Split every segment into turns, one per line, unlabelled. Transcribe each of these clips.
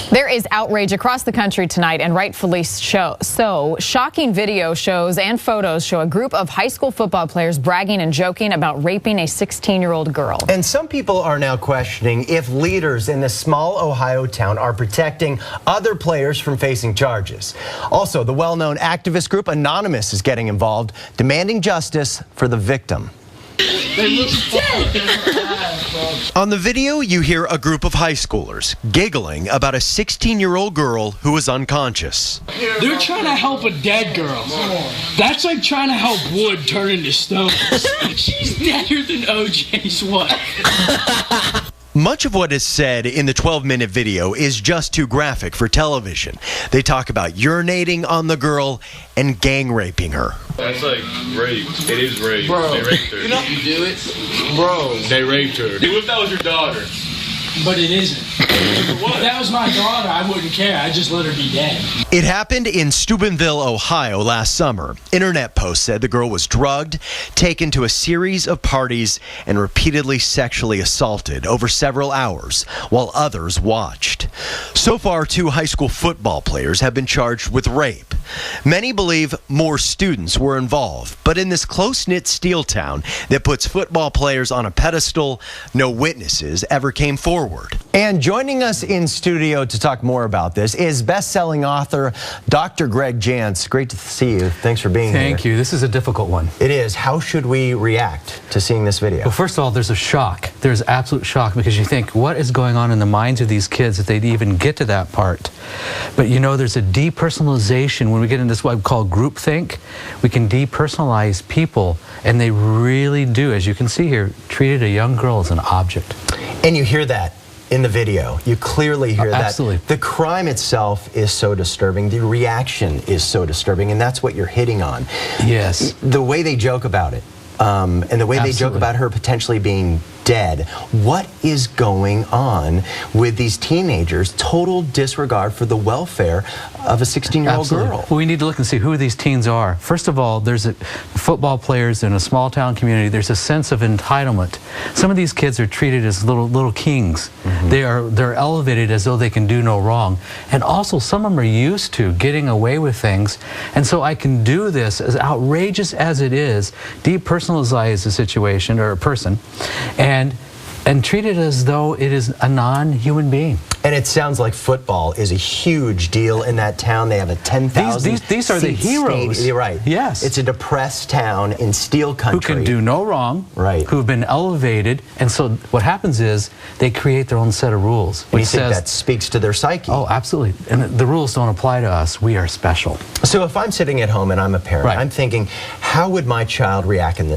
There is outrage across the country tonight, and rightfully so. Shocking video shows and photos show a group of high school football players bragging and joking about raping a 16-year-old girl.
And some people are now questioning if leaders in this small Ohio town are protecting other players from facing charges. Also, the well-known activist group Anonymous is getting involved, demanding justice for the victim. On the video, you hear a group of high schoolers giggling about a 16-year-old girl who was unconscious.
They're trying to help a dead girl. That's like trying to help wood turn into stone. She's deader than OJ's wife.
Much of what is said in the 12-minute video is just too graphic for television. They talk about urinating on the girl and gang raping her.
That's like rape. It is rape.
Bro,
they raped her.
You know you do it? Bro.
They raped her. What if that was your daughter?
But it isn't. If that was my daughter, I wouldn't care. I'd just let her be dead.
It happened in Steubenville, Ohio last summer. Internet posts said the girl was drugged, taken to a series of parties, and repeatedly sexually assaulted over several hours while others watched. So far, 2 high school football players have been charged with rape. Many believe more students were involved, but in this close-knit steel town that puts football players on a pedestal, no witnesses ever came forward. And joining us in studio to talk more about this is best-selling author Dr. Greg Jantz. Great to see you. Thanks for being here.
Thank you. This is a difficult one.
It is. How should we react to seeing this video?
Well, first of all, there's a shock. There's absolute shock because you think, what is going on in the minds of these kids that they'd even get to that part? But you know, there's a depersonalization. When we get into what we call groupthink, we can depersonalize people, and they really do, as you can see here, treated a young girl as an object.
And you hear that in the video. You clearly hear that.
Absolutely.
The crime itself is so disturbing. The reaction is so disturbing, and that's what you're hitting on.
Yes.
The way they joke about it, and the way they joke about her potentially being dead. What is going on with these teenagers? Total disregard for the welfare of a 16-year-old girl.
Well, we need to look and see who these teens are. First of all, there's football players in a small town community. There's a sense of entitlement. Some of these kids are treated as little kings. They're elevated as though they can do no wrong. And also, some of them are used to getting away with things. And so I can do this, as outrageous as it is, depersonalize the situation or a person, and treat it as though it is a non-human being.
And it sounds like football is a huge deal in that town. They have a 10,000
These are the heroes.
You're right.
Yes.
It's a depressed town in steel country.
Who can do no wrong.
Right.
Who've been elevated. And so what happens is they create their own set of rules.
And you think that speaks to their psyche?
Oh, absolutely. And the rules don't apply to us. We are special.
So if I'm sitting at home and I'm a parent,
Right.
I'm thinking, how would my child react in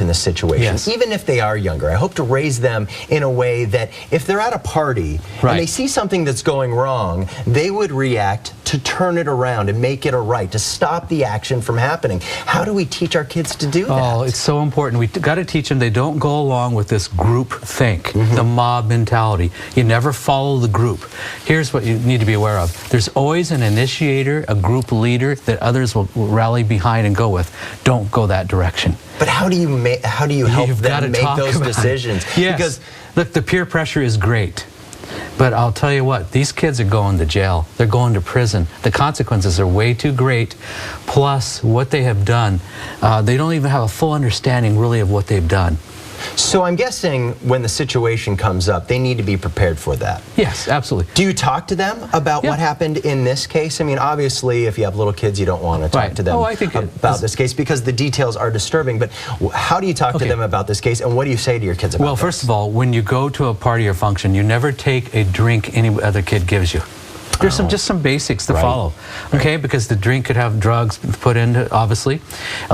this situation?
Yes.
Even if they are younger, I hope to raise them in a way that if they're at a party
Right.
and they see something that's going wrong, they would react to turn it around and make it a right, to stop the action from happening. How do we teach our kids to do that?
Oh, it's so important. We've got to teach them they don't go along with this group think, the mob mentality. You never follow the group. Here's what you need to be aware of. There's always an initiator, a group leader that others will rally behind and go with. Don't go that direction.
But how do you help them make those decisions?
Yes.
Because
look, the peer pressure is great. But I'll tell you what, these kids are going to jail. They're going to prison. The consequences are way too great. Plus, what they have done, they don't even have a full understanding, really, of what they've done.
So I'm guessing when the situation comes up, they need to be prepared for that.
Yes, absolutely.
Do you talk to them about what happened in this case? I mean, obviously, if you have little kids, you don't want to talk to them about this case because the details are disturbing. But how do you talk to them about this case, and what do you say to your kids about
Well, first of all, when you go to a party or function, you never take a drink any other kid gives you. There's just some basics to follow, okay? Because the drink could have drugs put into it, obviously.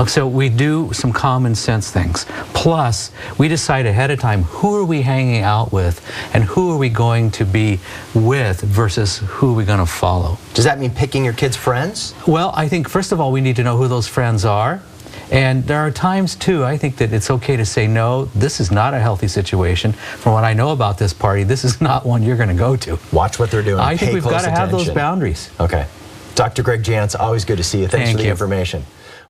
So we do some common sense things. Plus, we decide ahead of time who are we hanging out with and who are we going to be with versus who are we going to follow.
Does that mean picking your kids' friends?
Well, I think first of all we need to know who those friends are. And there are times, too, I think that it's okay to say, no, this is not a healthy situation. From what I know about this party, this is not one you're going to go to.
Watch what they're doing.
I think we've got to have those boundaries.
Okay. Dr. Greg Jantz, always good to see you. Thanks for the information.